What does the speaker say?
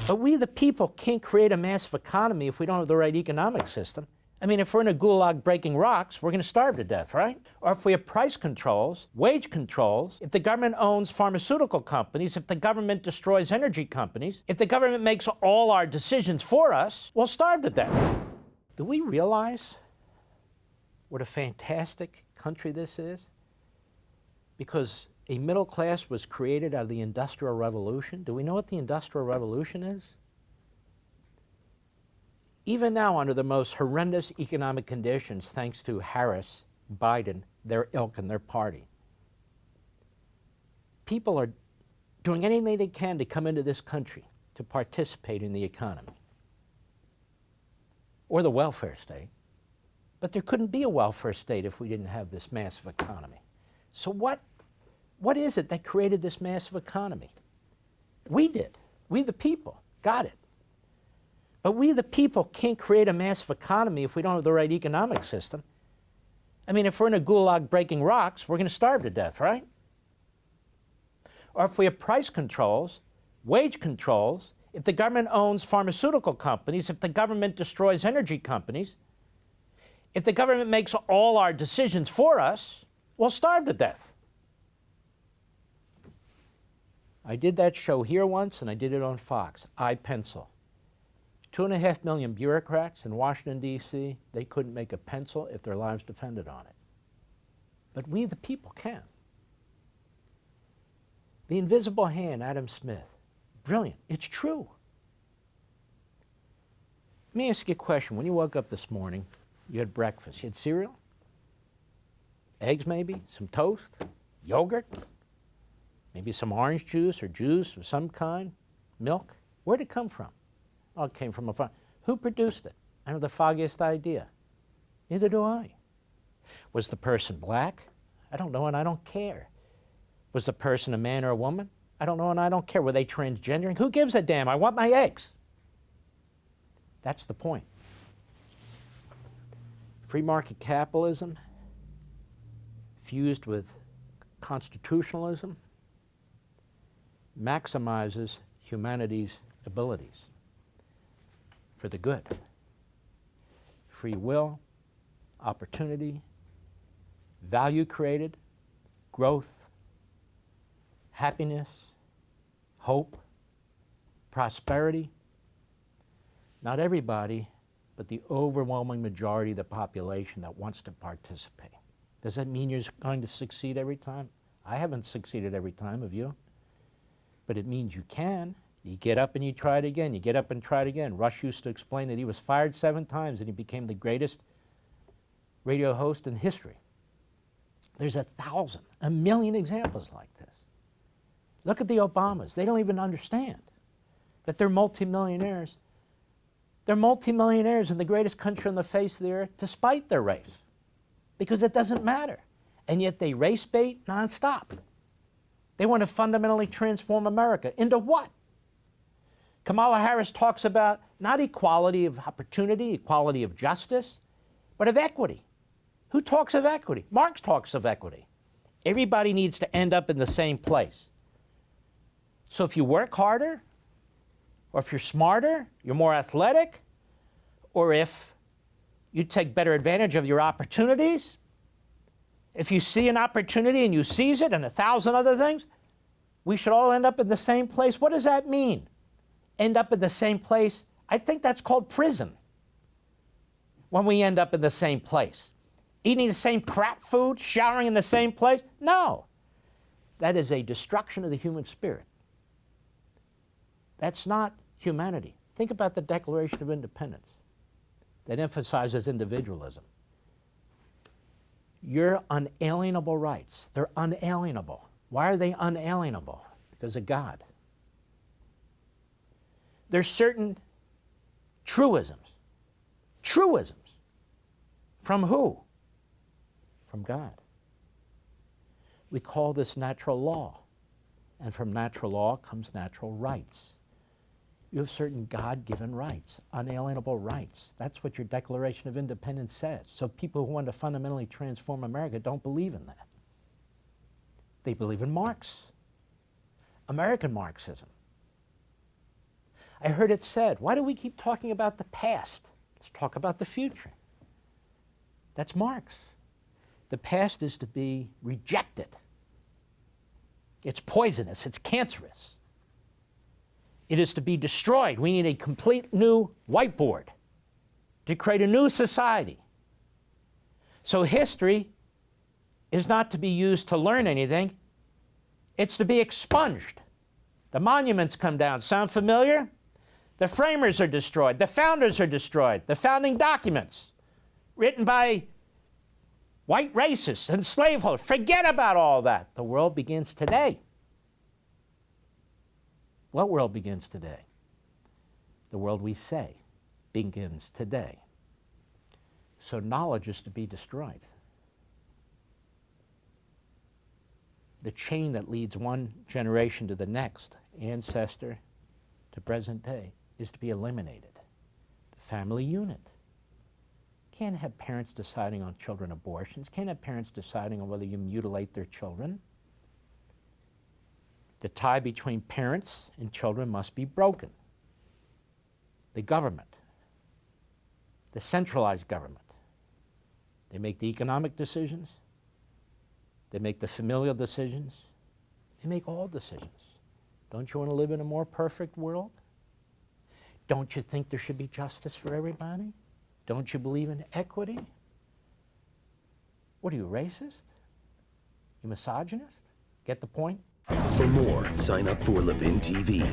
But we, the people, can't create a massive economy if we don't have the right economic system. I mean, if we're in a gulag breaking rocks, we're going to starve to death, right? Or if we have price controls, wage controls, if the government owns pharmaceutical companies, if the government destroys energy companies, if the government makes all our decisions for us, we'll starve to death. Do we realize what a fantastic country this is? Because a middle class was created out of the Industrial Revolution. Do we know what the Industrial Revolution is? Even now, under the most horrendous economic conditions, thanks to Harris, Biden, their ilk, and their party, people are doing anything they can to come into this country to participate in the economy or the welfare state. But there couldn't be a welfare state if we didn't have this massive economy. So what is it that created this massive economy? We did. We, the people, got it. But we, the people, can't create a massive economy if we don't have the right economic system. I mean, if we're in a gulag breaking rocks, we're going to starve to death, right? Or if we have price controls, wage controls, if the government owns pharmaceutical companies, if the government destroys energy companies, if the government makes all our decisions for us, we'll starve to death. I did that show here once, and I did it on Fox, iPencil. 2.5 million bureaucrats in Washington, D.C., they couldn't make a pencil if their lives depended on it. But we, the people, can. The invisible hand, Adam Smith. Brilliant. It's true. Let me ask you a question. When you woke up this morning, you had breakfast. You had cereal? Eggs, maybe? Some toast? Yogurt? Maybe some orange juice or juice of some kind? Milk? Where'd it come from? Oh, it came from a farm. Who produced it? I don't have the foggiest idea. Neither do I. Was the person black? I don't know and I don't care. Was the person a man or a woman? I don't know and I don't care. Were they transgendering? Who gives a damn? I want my eggs. That's the point. Free market capitalism fused with constitutionalism maximizes humanity's abilities for the good. Free will, opportunity, value created, growth, happiness, hope, prosperity. Not everybody, but the overwhelming majority of the population that wants to participate. Does that mean you're going to succeed every time? I haven't succeeded every time, have you? But it means you can. You get up and you try it again. You get up and try it again. Rush used to explain that he was fired 7 times and he became the greatest radio host in history. There's 1,000, 1,000,000 examples like this. Look at the Obamas. They don't even understand that they're multimillionaires. They're multimillionaires in the greatest country on the face of the earth despite their race, because it doesn't matter. And yet they race bait nonstop. They want to fundamentally transform America. Into what? Kamala Harris talks about not equality of opportunity, equality of justice, but of equity. Who talks of equity? Marx talks of equity. Everybody needs to end up in the same place. So if you work harder, or if you're smarter, you're more athletic, or if you take better advantage of your opportunities, if you see an opportunity and you seize it and 1,000 other things, we should all end up in the same place. What does that mean? End up in the same place? I think that's called prison. When we end up in the same place. Eating the same crap food, showering in the same place? No. That is a destruction of the human spirit. That's not humanity. Think about the Declaration of Independence that emphasizes individualism. Your unalienable rights, they're unalienable. Why are they unalienable? Because of God. There's certain truisms. Truisms. From who? From God. We call this natural law. And from natural law comes natural rights. You have certain God-given rights, unalienable rights. That's what your Declaration of Independence says. So people who want to fundamentally transform America don't believe in that. They believe in Marx, American Marxism. I heard it said, why do we keep talking about the past? Let's talk about the future. That's Marx. The past is to be rejected. It's poisonous, it's cancerous. It is to be destroyed. We need a complete new whiteboard to create a new society. So history is not to be used to learn anything, it's to be expunged. The monuments come down. Sound familiar? The framers are destroyed. The founders are destroyed. The founding documents written by white racists and slaveholders. Forget about all that. The world begins today. What world begins today? The world we say begins today. So knowledge is to be destroyed. The chain that leads one generation to the next, ancestor to present day, is to be eliminated. The family unit. Can't have parents deciding on children abortions. Can't have parents deciding on whether you mutilate their children. The tie between parents and children must be broken. The government, the centralized government, they make the economic decisions, they make the familial decisions, they make all decisions. Don't you want to live in a more perfect world? Don't you think there should be justice for everybody? Don't you believe in equity? What are you, racist? You misogynist? Get the point? For more, sign up for Levin TV.